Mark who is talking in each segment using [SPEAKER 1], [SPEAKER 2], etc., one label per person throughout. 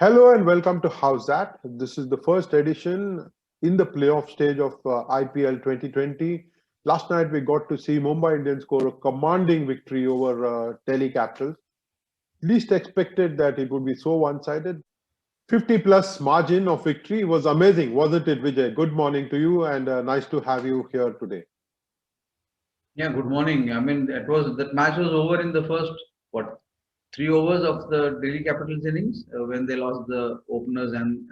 [SPEAKER 1] Hello and welcome to Howzzat. This is the first edition in the playoff stage of IPL 2020. Last night we got to see Mumbai Indians score a commanding victory over Delhi Capitals. Least expected that it would be so one-sided. 50 plus margin of victory was amazing, wasn't it, Vijay? Good morning to you and nice to have you here today.
[SPEAKER 2] Yeah, good morning. I mean, that match was over in the first what 3 overs of the Delhi Capitals innings when they lost the openers and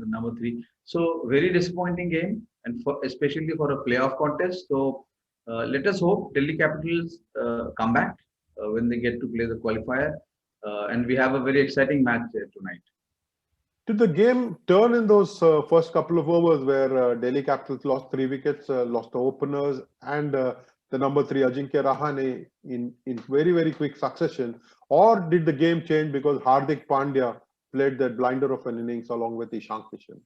[SPEAKER 2] the number three. So very disappointing game, and especially for a playoff contest. So let us hope Delhi Capitals come back when they get to play the qualifier, and we have a very exciting match tonight.
[SPEAKER 1] Did the game turn in those first couple of overs where Delhi Capitals lost 3 wickets, lost the openers and the number 3 Ajinkya Rahane in very, very quick succession? Or did the game change because Hardik Pandya played that blinder of an innings along with Ishan Kishan?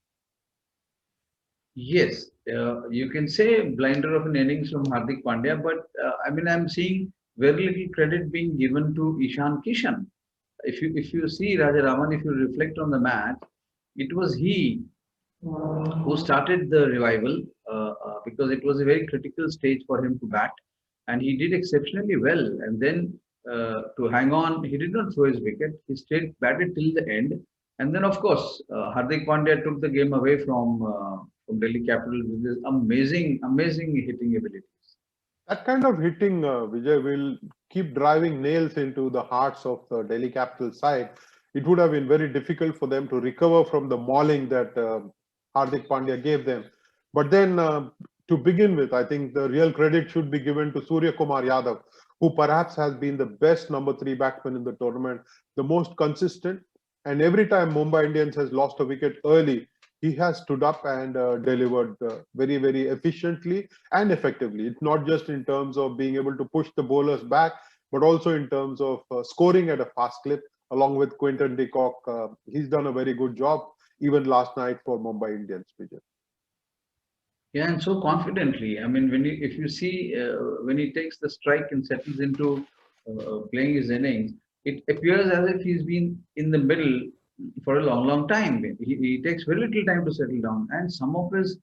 [SPEAKER 2] Yes, you can say blinder of an innings from Hardik Pandya, but I mean I'm seeing very little credit being given to Ishan Kishan. If you see Rajaraman, if you reflect on the match, it was he who started the revival because it was a very critical stage for him to bat, and he did exceptionally well. And then to hang on, he did not throw his wicket. He stayed batted till the end, and then of course Hardik Pandya took the game away from Delhi Capitals with his amazing hitting abilities.
[SPEAKER 1] That kind of hitting, Vijay, will keep driving nails into the hearts of the Delhi Capital side. It would have been very difficult for them to recover from the mauling that Hardik Pandya gave them. But then, to begin with, I think the real credit should be given to Surya Kumar Yadav, who perhaps has been the best number 3 batsman in the tournament, the most consistent. And every time Mumbai Indians has lost a wicket early, he has stood up and delivered very, very efficiently and effectively. It's not just in terms of being able to push the bowlers back, but also in terms of scoring at a fast clip, along with Quinton de Kock. He's done a very good job, even last night for Mumbai Indians, Vijay.
[SPEAKER 2] Yeah, and so confidently. I mean, if you see when he takes the strike and settles into playing his innings, it appears as if he's been in the middle for a long time. He takes very little time to settle down, and some of his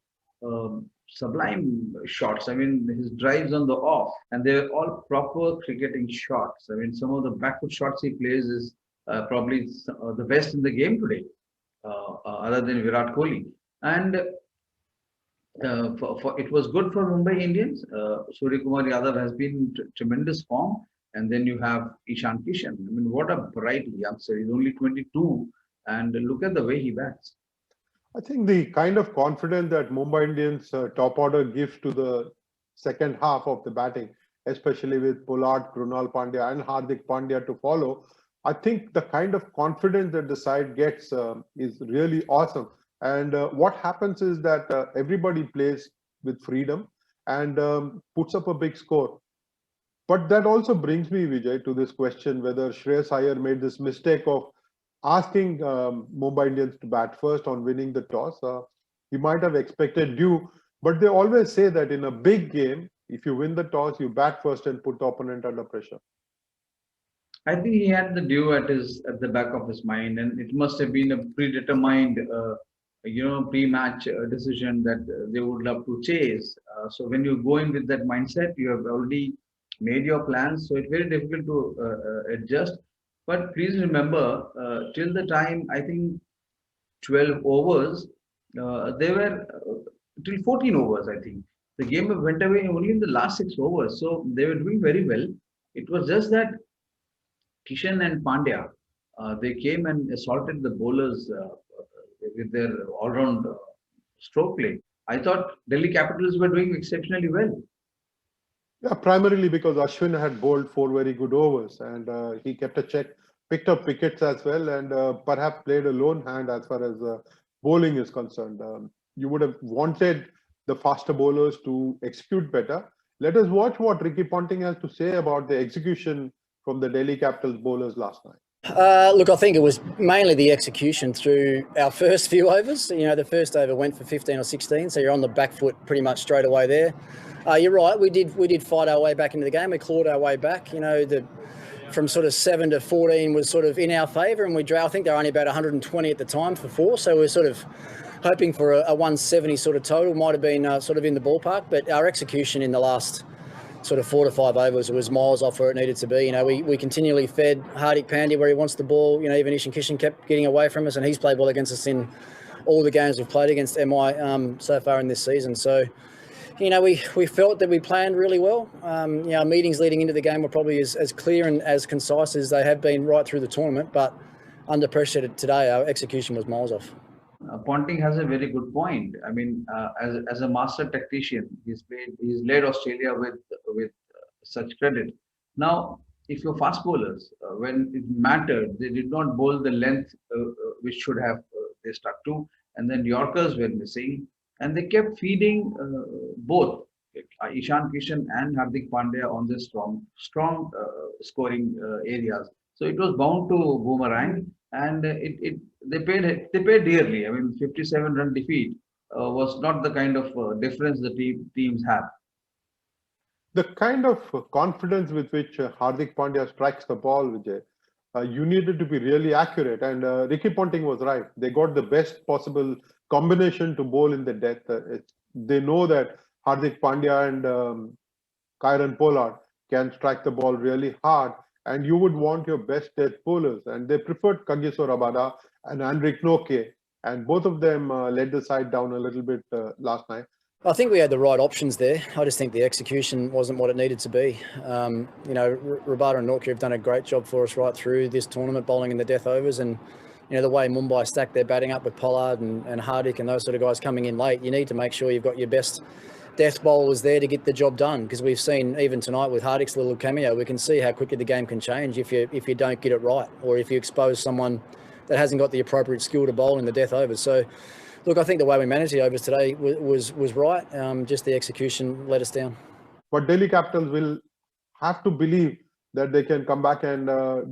[SPEAKER 2] sublime shots. I mean, his drives on the off, and they're all proper cricketing shots. I mean, some of the backward shots he plays is probably the best in the game today, other than Virat Kohli. And it was good for Mumbai Indians. Surya Kumar Yadav has been in tremendous form, and then you have Ishan Kishan. I mean, what a bright youngster! He's only 22, and look at the way he bats.
[SPEAKER 1] I think the kind of confidence that Mumbai Indians top order gives to the second half of the batting, especially with Pollard, Krunal Pandya, and Hardik Pandya to follow, I think the kind of confidence that the side gets is really awesome. And what happens is that everybody plays with freedom and puts up a big score. But that also brings me, Vijay, to this question whether Shreyas Iyer made this mistake of asking Mumbai Indians to bat first on winning the toss. He might have expected due, but they always say that in a big game, if you win the toss, you bat first and put the opponent under pressure.
[SPEAKER 2] I think he had the due at the back of his mind, and it must have been a predetermined, pre-match decision that they would love to chase. So when you go in with that mindset, you have already made your plans, so it's very difficult to adjust. But please remember, till the time I think 12 overs, they were till 14 overs. I think the game went away only in the last 6 overs, so they were doing very well. It was just that Kishan and Pandya, they came and assaulted the bowlers with their all-round stroke play. I thought Delhi Capitals were doing exceptionally well.
[SPEAKER 1] Yeah, primarily because Ashwin had bowled 4 very good overs and he kept a check, picked up wickets as well, and perhaps played a lone hand as far as bowling is concerned. You would have wanted the faster bowlers to execute better. Let us watch what Ricky Ponting has to say about the execution from the Delhi Capitals bowlers last night.
[SPEAKER 3] Look, I think it was mainly the execution through our first few overs. You know, the first over went for 15 or 16, so you're on the back foot pretty much straight away there. You're right. We did fight our way back into the game. We clawed our way back. You know, from sort of 7 to 14 was sort of in our favour, and I think they were only about 120 at the time for 4, so we're sort of hoping for a 170 sort of total. Might have been sort of in the ballpark, but our execution in the last sort of 4 to 5 overs was miles off where it needed to be. You know, we continually fed Hardik Pandya where he wants the ball. You know, even Ishan Kishan kept getting away from us, and he's played well against us in all the games we've played against MI so far in this season. So, you know, we felt that we planned really well. You know, our meetings leading into the game were probably as clear and as concise as they have been right through the tournament, but under pressure today, our execution was miles off.
[SPEAKER 2] Ponting has a very good point. I mean, as a master tactician, he's led Australia with such credit. Now, if your fast bowlers, when it mattered, they did not bowl the length which should have they stuck to, and then Yorkers were missing, and they kept feeding both Ishan Kishan and Hardik Pandya on the strong scoring areas. So it was bound to boomerang, and they paid dearly. I mean, 57-run defeat was not the kind of difference the teams have.
[SPEAKER 1] The kind of confidence with which Hardik Pandya strikes the ball, Vijay, you needed to be really accurate. And Ricky Ponting was right. They got the best possible combination to bowl in the death. They know that Hardik Pandya and Kieron Pollard can strike the ball really hard, and you would want your best death bowlers. And they preferred Kagiso Rabada and Henrik Noke, and both of them led the side down a little bit last night.
[SPEAKER 3] I think we had the right options there. I just think the execution wasn't what it needed to be. You know, Rabada and Nortje have done a great job for us right through this tournament, bowling in the death overs. And, you know, the way Mumbai stacked their batting up with Pollard and Hardik and those sort of guys coming in late, you need to make sure you've got your best death bowlers there to get the job done. Because we've seen, even tonight with Hardik's little cameo, we can see how quickly the game can change if you don't get it right, or if you expose someone that hasn't got the appropriate skill to bowl in the death overs. So, look, I think the way we managed the overs today was right. Just the execution let us down.
[SPEAKER 1] But Delhi Capitals will have to believe that they can come back and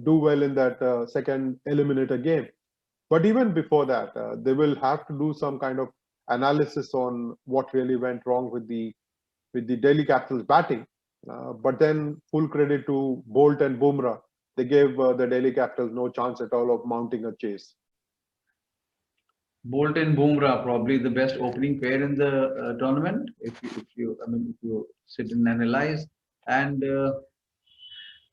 [SPEAKER 1] do well in that second eliminator game. But even before that, they will have to do some kind of analysis on what really went wrong with the Delhi Capitals batting. But then full credit to Boult and Bumrah. They gave the Delhi Capitals no chance at all of mounting a chase.
[SPEAKER 2] Boult and Bumrah, probably the best opening pair in the tournament. If you sit and analyze, and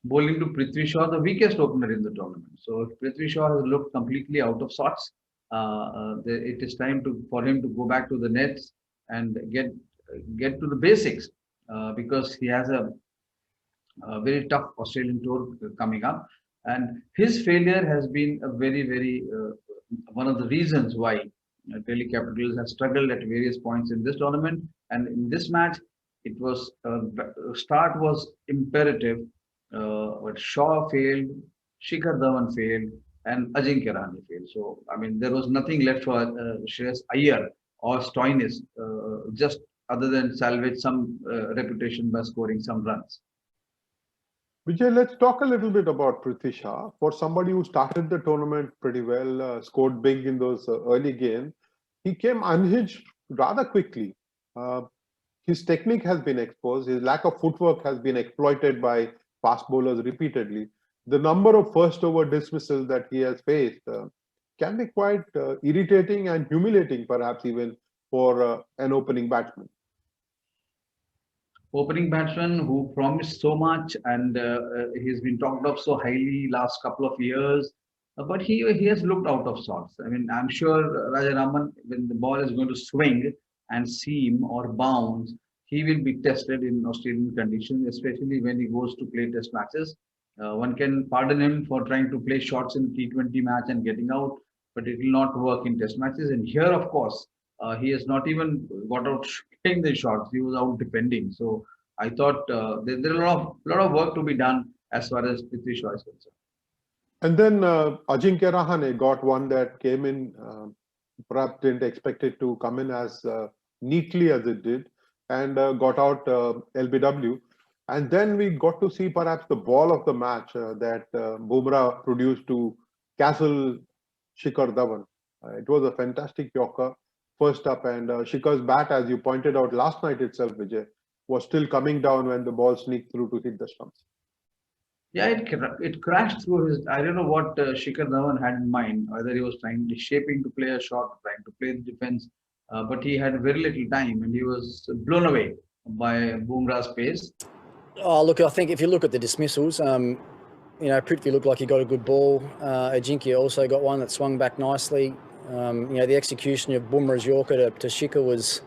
[SPEAKER 2] bowling to Prithvi Shaw, the weakest opener in the tournament. So if Prithvi Shaw has looked completely out of sorts, it is time for him to go back to the nets and get to the basics, because he has a very tough Australian tour coming up, and his failure has been a very one of the reasons why Delhi Capitals have struggled at various points in this tournament. And in this match, it was start was imperative, but Shaw failed, Shikhar Dhawan failed, and Ajinkya Rahane failed. So I mean, there was nothing left for Shreyas Iyer or Stoinis, just other than salvage some reputation by scoring some runs.
[SPEAKER 1] Vijay, let's talk a little bit about Prithvi Shaw. For somebody who started the tournament pretty well, scored big in those early games, he came unhinged rather quickly. His technique has been exposed. His lack of footwork has been exploited by fast bowlers repeatedly. The number of first over dismissals that he has faced can be quite irritating and humiliating, perhaps even for an opening batsman.
[SPEAKER 2] Opening batsman who promised so much, and he's been talked of so highly last couple of years, but he has looked out of sorts. I mean, I'm sure Rajaraman, when the ball is going to swing and seam or bounce, he will be tested in Australian conditions, especially when he goes to play test matches. One can pardon him for trying to play shots in T20 match and getting out, but it will not work in test matches. And here, of course, he has not even got out shooting the shots. He was out defending. So I thought there is a lot of work to be done as far as Prithvi Shaw is concerned.
[SPEAKER 1] And then Ajinkya Rahane got one that came in perhaps didn't expect it to come in as neatly as it did, and got out LBW. And then we got to see perhaps the ball of the match that Bumrah produced to Castle Shikhar Dhawan. It was a fantastic Yorker first up, and Shikhar's bat, as you pointed out last night itself, Vijay, was still coming down when the ball sneaked through to hit the stumps.
[SPEAKER 2] Yeah, it crashed through his. I don't know what Shikhar Dhawan had in mind. Whether he was shaping to play a shot, trying to play the defense, but he had very little time, and he was blown away by Bumrah's pace.
[SPEAKER 3] Oh, look, I think if you look at the dismissals, Prithvi looked like he got a good ball. Ajinkya also got one that swung back nicely. The execution of Bumrah's Yorker to Shikhar was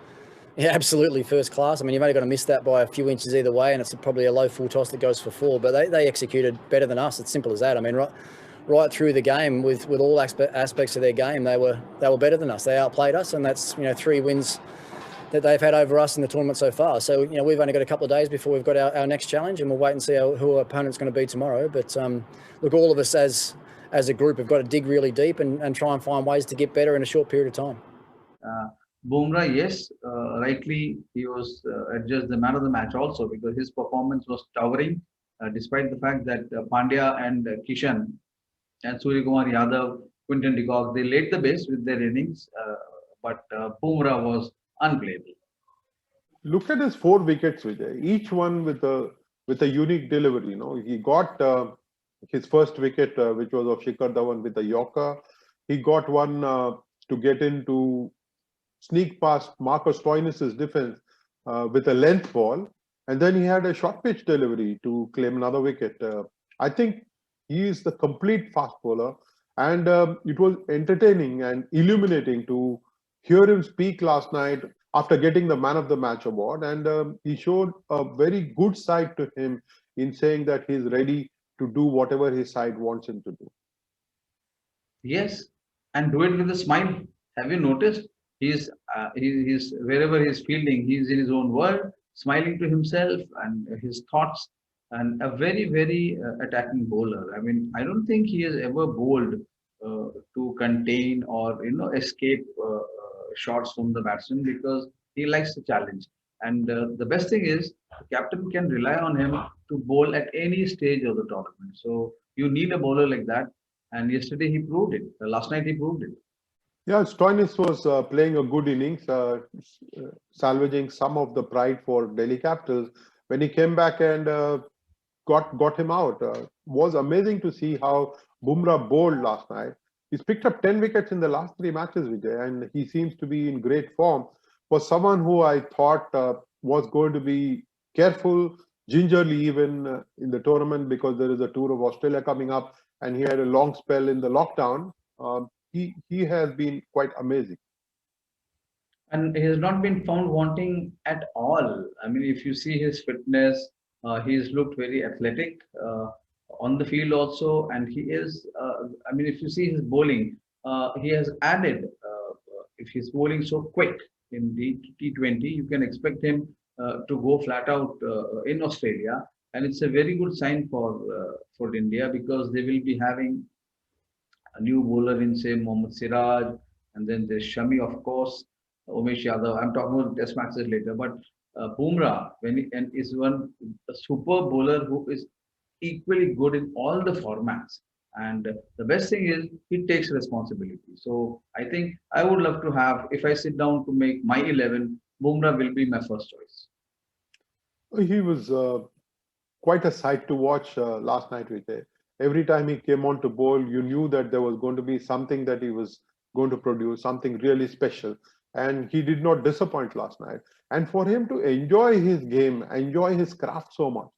[SPEAKER 3] absolutely first class. I mean, you've only got to miss that by a few inches either way, and it's probably a low full toss that goes for 4. But they executed better than us. It's simple as that. I mean, right through the game with all aspects of their game, they were better than us. They outplayed us, and that's 3 wins that they've had over us in the tournament so far. So, we've only got a couple of days before we've got our next challenge, and we'll wait and see who our opponent's going to be tomorrow. But look, all of us as a group have got to dig really deep and try and find ways to get better in a short period of time.
[SPEAKER 2] Bumrah, yes, rightly, he was adjudged the man of the match also because his performance was towering, despite the fact that Pandya and Kishan and Suryakumar Yadav, Quinton de Kock, they laid the base with their innings, but Bumrah was unplayable.
[SPEAKER 1] Look at his 4 wickets, Vijay. Each one with a unique delivery. He got his first wicket, which was of Shikhar Dhawan with a Yorker. He got one to get into sneak past Marcus Stoinis' defense with a length ball, and then he had a short pitch delivery to claim another wicket. I think he is the complete fast bowler, and it was entertaining and illuminating to hear him speak last night after getting the Man of the Match award, and he showed a very good side to him in saying that he's ready to do whatever his side wants him to do.
[SPEAKER 2] Yes, and do it with a smile. Have you noticed? He's wherever he's fielding, he's in his own world, smiling to himself and his thoughts, and a very, very attacking bowler. I mean, I don't think he has ever bowled to contain or escape shots from the batsman because he likes the challenge. And the best thing is the captain can rely on him to bowl at any stage of the tournament. So you need a bowler like that. And yesterday he proved it. Last night he proved it.
[SPEAKER 1] Yeah, Stoinis was playing a good innings, salvaging some of the pride for Delhi Capitals. When he came back and got him out, was amazing to see how Bumrah bowled last night. He's picked up 10 wickets in the last 3 matches, Vijay, and he seems to be in great form. For someone who I thought was going to be careful, gingerly even in the tournament because there is a tour of Australia coming up, and he had a long spell in the lockdown. He has been quite amazing.
[SPEAKER 2] And he has not been found wanting at all. I mean, if you see his fitness, he's looked very athletic on the field also. And he is, if you see his bowling, he has added, if he's bowling so quick in the T20, you can expect him to go flat out in Australia. And it's a very good sign for India because they will be having a new bowler in, say, Mohammad Siraj, and then there's Shami, of course, Umesh Yadav. I'm talking about test matches later, but Bumrah is a super bowler who is equally good in all the formats. And the best thing is he takes responsibility. So I think I would love to have, if I sit down to make my 11, Bumrah will be my first choice.
[SPEAKER 1] He was quite a sight to watch last night, Vijay. Every time he came on to bowl, you knew that there was going to be something that he was going to produce, something really special. And he did not disappoint last night. And for him to enjoy his game, enjoy his craft so much,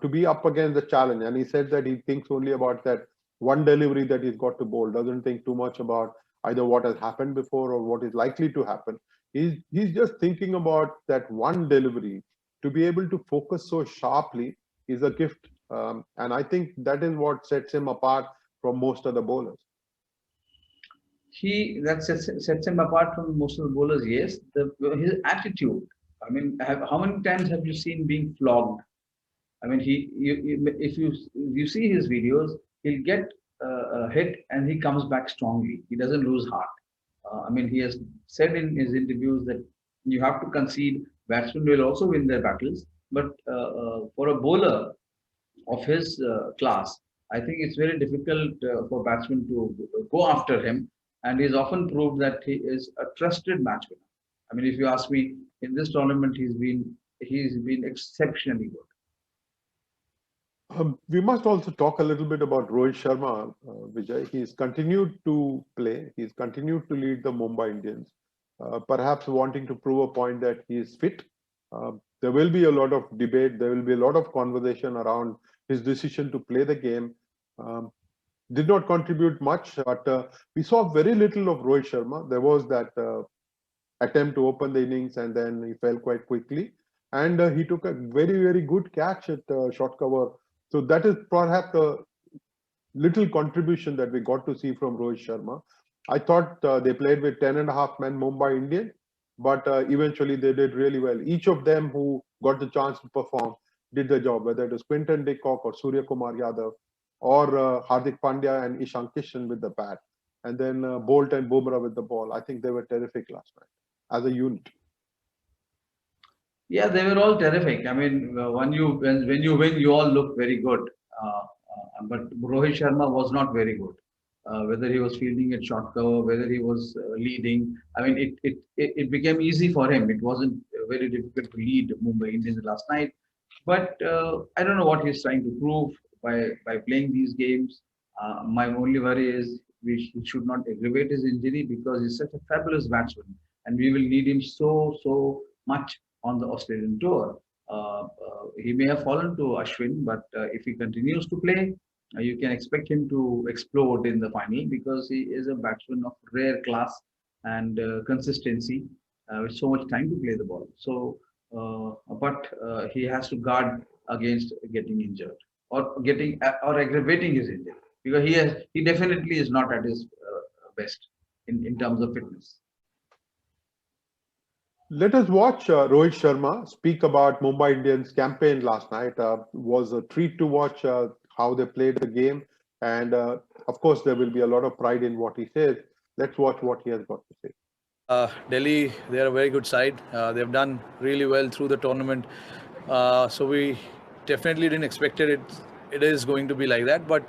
[SPEAKER 1] to be up against the challenge. And he said that he thinks only about that one delivery that he's got to bowl, doesn't think too much about either what has happened before or what is likely to happen. He's just thinking about that one delivery. To be able to focus so sharply is a gift. And I think that is what sets him apart from most other bowlers.
[SPEAKER 2] That sets him apart from most of the bowlers, yes. His attitude. I mean, how many times have you seen being flogged? I mean, if you see his videos, he'll get a hit and he comes back strongly. He doesn't lose heart. I mean, he has said in his interviews that you have to concede. Batsmen will also win their battles, but for a bowler of his class, I think it's very difficult for batsmen to go after him. And he's often proved that he is a trusted match winner. I mean, if you ask me, in this tournament, he's been exceptionally good.
[SPEAKER 1] We must also talk a little bit about Rohit Sharma, Vijay. He's continued to play. He's continued to lead the Mumbai Indians, perhaps wanting to prove a point that he is fit. There will be a lot of debate. There will be a lot of conversation around his decision to play the game. Um, did not contribute much, but we saw very little of Rohit Sharma. There was that attempt to open the innings, and then he fell quite quickly. And he took a very, very good catch at short cover. So that is perhaps a little contribution that we got to see from Rohit Sharma. I thought they played with 10.5 men Mumbai Indians, but eventually they did really well. Each of them who got the chance to perform did the job, whether it was Quinton de Kock or Surya Kumar Yadav or Hardik Pandya and Ishan Kishan with the bat, and then Boult and Bumrah with the ball. I think they were terrific last night as a unit.
[SPEAKER 2] Yeah, they were all terrific. I mean, when you win, you all look very good. But Rohit Sharma was not very good. Whether he was fielding at short cover, whether he was leading, I mean, it became easy for him. It wasn't very difficult to lead Mumbai Indians last night. But I don't know what he's trying to prove by playing these games. My only worry is he should not aggravate his injury because he's such a fabulous batsman, and we will need him so much on the Australian tour. He may have fallen to Ashwin, but if he continues to play, you can expect him to explode in the final because he is a batsman of rare class and consistency with so much time to play the ball. So, but he has to guard against getting injured or aggravating his injury because he definitely is not at his best in terms of fitness.
[SPEAKER 1] Let us watch Rohit Sharma speak about Mumbai Indians campaign last night. Was a treat to watch how they played the game. And of course, there will be a lot of pride in what he says. Let's watch what he has got to say.
[SPEAKER 4] Delhi, they're a very good side. They've done really well through the tournament. So we definitely didn't expect it. It is going to be like that. But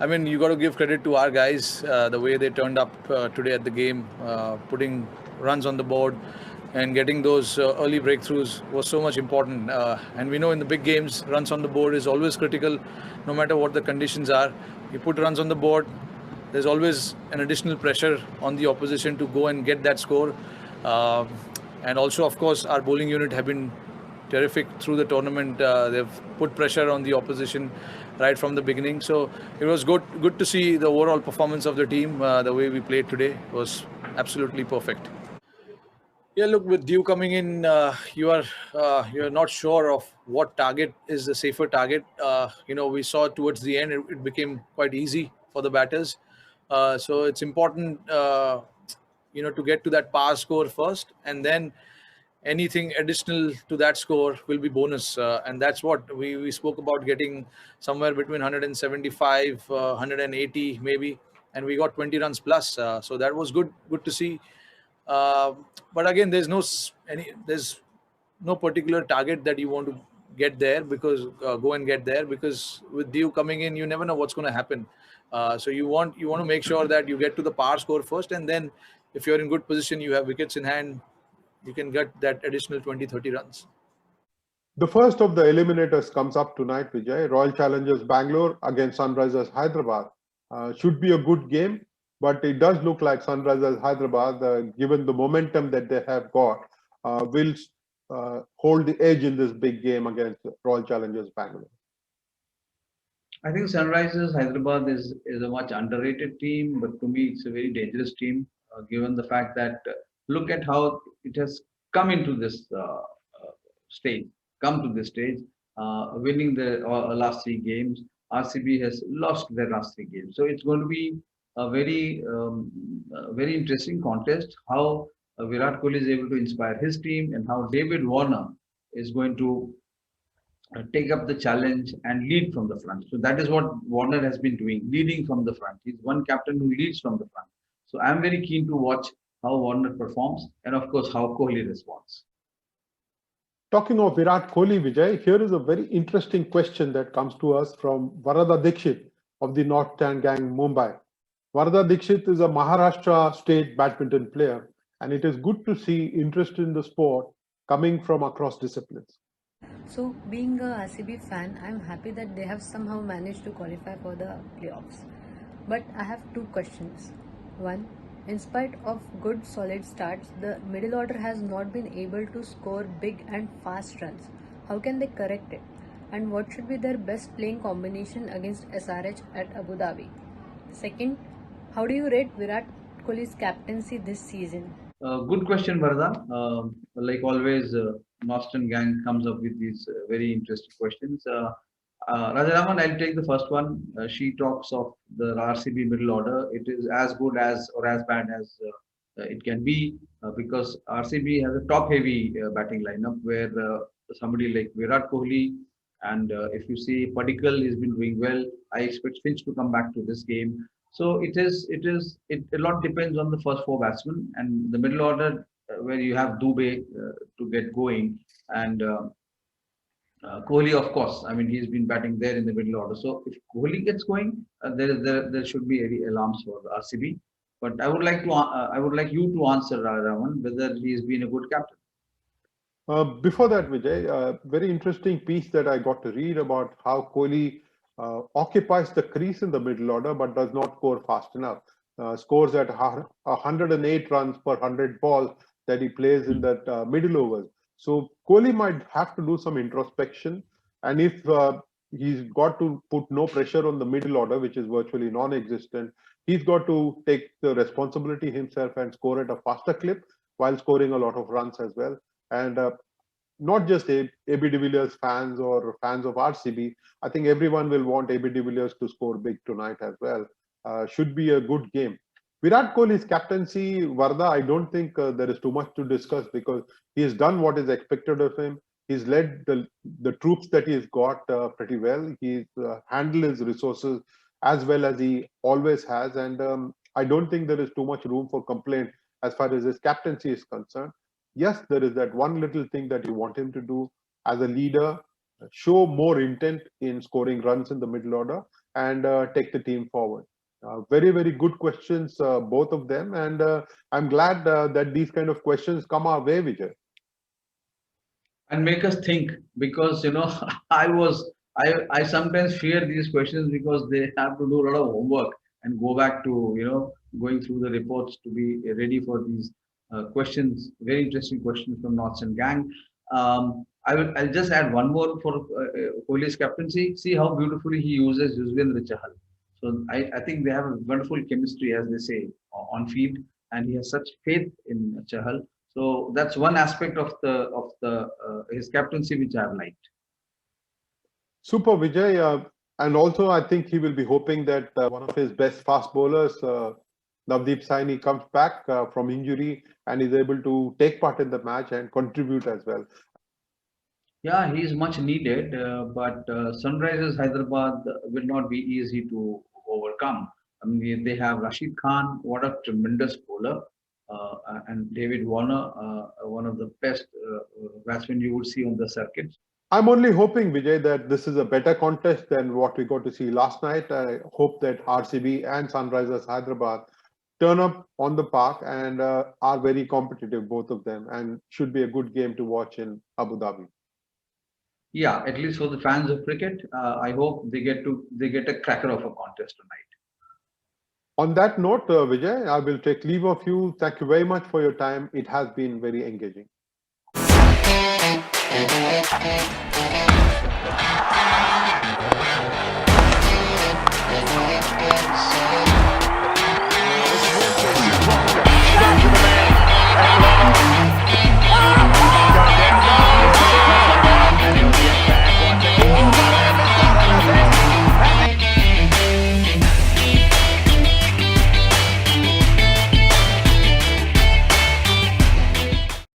[SPEAKER 4] I mean, you got to give credit to our guys, the way they turned up today at the game, putting runs on the board and getting those early breakthroughs was so much important. And we know in the big games, runs on the board is always critical, no matter what the conditions are. You put runs on the board, there's always an additional pressure on the opposition to go and get that score. And also, of course, our bowling unit have been terrific through the tournament. They've put pressure on the opposition right from the beginning. So it was good to see the overall performance of the team. The way we played today was absolutely perfect. Yeah, look, with Dew coming in, you're not sure of what target is the safer target. We saw towards the end it became quite easy for the batters. So it's important, to get to that power score first, and then anything additional to that score will be bonus. And that's what we spoke about, getting somewhere between 175, 180 maybe, and we got 20 runs plus. So that was good to see. But again, there's no particular target that you want to get there because go and get there, because with Dew coming in, you never know what's going to happen. So you want to make sure that you get to the power score first, and then if you're in good position, you have wickets in hand, you can get that additional 20-30 runs.
[SPEAKER 1] The first of the eliminators comes up tonight, Vijay. Royal Challengers Bangalore against Sunrisers Hyderabad. Should be a good game, but it does look like Sunrisers Hyderabad, given the momentum that they have got, will hold the edge in this big game against Royal Challengers Bangalore.
[SPEAKER 2] I think Sunrisers Hyderabad is a much underrated team, but to me it's a very dangerous team, given the fact that look at how it has come into this stage, winning the last three games. RCB has lost their last three games, so it's going to be a very interesting contest. How Virat Kohli is able to inspire his team, and how David Warner is going to take up the challenge and lead from the front. So that is what Warner has been doing, leading from the front. He's one captain who leads from the front. So I'm very keen to watch how Warner performs, and of course how Kohli responds.
[SPEAKER 1] Talking of Virat Kohli, Vijay, here is a very interesting question that comes to us from Varada Dixit of the Northern Gang, Mumbai. Varada Dixit is a Maharashtra state badminton player, and it is good to see interest in the sport coming from across disciplines.
[SPEAKER 5] So, being a RCB fan, I'm happy that they have somehow managed to qualify for the playoffs. But I have two questions. One, in spite of good solid starts, the middle order has not been able to score big and fast runs. How can they correct it? And what should be their best playing combination against SRH at Abu Dhabi? Second, how do you rate Virat Kohli's captaincy this season?
[SPEAKER 2] Good question, Varda. Like always, Nostan Gang comes up with these very interesting questions. Rajaraman, I'll take the first one. She talks of the RCB middle order. It is as good as or as bad as it can be because RCB has a top-heavy batting lineup where somebody like Virat Kohli and if you see Padikkal has been doing well. I expect Finch to come back to this game. So it a lot depends on the first four batsmen and the middle order where you have Dubey to get going and Kohli, of course. I mean, he's been batting there in the middle order. So if Kohli gets going, there should be any alarms for the RCB. But I would like you to answer Raman whether he's been a good captain.
[SPEAKER 1] Before that, Vijay, a very interesting piece that I got to read about how Kohli occupies the crease in the middle order but does not score fast enough. Scores at 108 runs per 100 balls that he plays in that middle overs. So Kohli might have to do some introspection, and if he's got to put no pressure on the middle order, which is virtually non-existent, he's got to take the responsibility himself and score at a faster clip while scoring a lot of runs as well. And not just AB de Villiers fans or fans of RCB, I think everyone will want AB de Villiers to score big tonight as well. Should be a good game. Virat Kohli's captaincy, Varda, I don't think there is too much to discuss because he has done what is expected of him. He's led the troops that he's got pretty well. He's handled his resources as well as he always has. And I don't think there is too much room for complaint as far as his captaincy is concerned. Yes, there is that one little thing that you want him to do as a leader, show more intent in scoring runs in the middle order and take the team forward. Very, very good questions, both of them. And I'm glad that these kind of questions come our way, Vijay.
[SPEAKER 2] And make us think because, I sometimes fear these questions because they have to do a lot of homework and go back to, going through the reports to be ready for these questions, very interesting questions from Norths and Gang. I'll just add one more for Kohli's captaincy. See how beautifully he uses Yuzvendra Chahal. So I think they have a wonderful chemistry, as they say, on field, and he has such faith in Chahal. So that's one aspect of his captaincy which I have liked.
[SPEAKER 1] Super, Vijay. And also, I think he will be hoping that one of his best fast bowlers, Navdeep Saini, comes back from injury and is able to take part in the match and contribute as well.
[SPEAKER 2] Yeah, he is much needed, but Sunrisers Hyderabad will not be easy to overcome. I mean, they have Rashid Khan, what a tremendous bowler, and David Warner, one of the best batsmen you would see on the circuit.
[SPEAKER 1] I'm only hoping, Vijay, that this is a better contest than what we got to see last night. I hope that RCB and Sunrisers Hyderabad turn up on the park and are very competitive, both of them, and should be a good game to watch in Abu Dhabi.
[SPEAKER 2] Yeah, at least for the fans of cricket, I hope they get a cracker of a contest tonight.
[SPEAKER 1] On that note, Vijay, I will take leave of you. Thank you very much for your time. It has been very engaging.